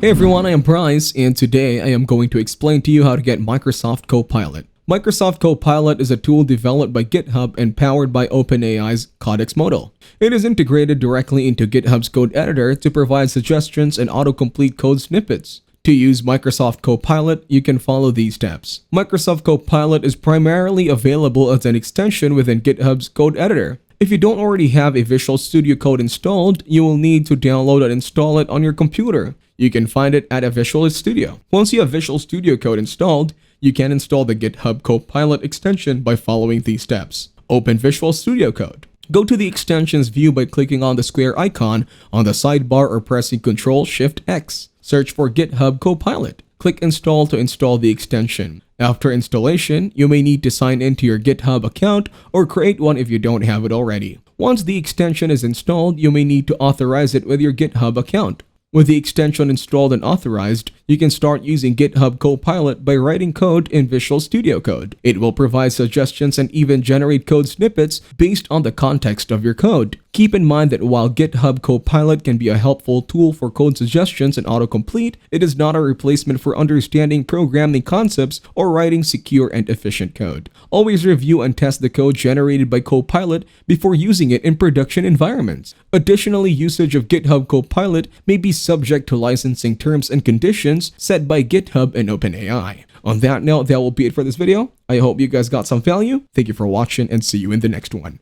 Hey everyone, I am Bryce, and today I am going to explain to you how to get Microsoft Copilot. Microsoft Copilot is a tool developed by GitHub and powered by OpenAI's Codex model. It is integrated directly into GitHub's code editor to provide suggestions and autocomplete code snippets. To use Microsoft Copilot, you can follow these steps. Microsoft Copilot is primarily available as an extension within GitHub's code editor. If you don't already have a Visual Studio Code installed, you will need to download and install it on your computer. You can find it at a Visual Studio. Once you have Visual Studio Code installed, you can install the GitHub Copilot extension by following these steps. Open Visual Studio Code. Go to the extensions view by clicking on the square icon on the sidebar or pressing Ctrl-Shift-X. Search for GitHub Copilot. Click Install to install the extension. After installation, you may need to sign into your GitHub account or create one if you don't have it already. Once the extension is installed, you may need to authorize it with your GitHub account. With the extension installed and authorized, you can start using GitHub Copilot by writing code in Visual Studio Code. It will provide suggestions and even generate code snippets based on the context of your code. Keep in mind that while GitHub Copilot can be a helpful tool for code suggestions and autocomplete, it is not a replacement for understanding programming concepts or writing secure and efficient code. Always review and test the code generated by Copilot before using it in production environments. Additionally, usage of GitHub Copilot may be subject to licensing terms and conditions set by GitHub and OpenAI. On that note, that will be it for this video. I hope you guys got some value. Thank you for watching and see you in the next one.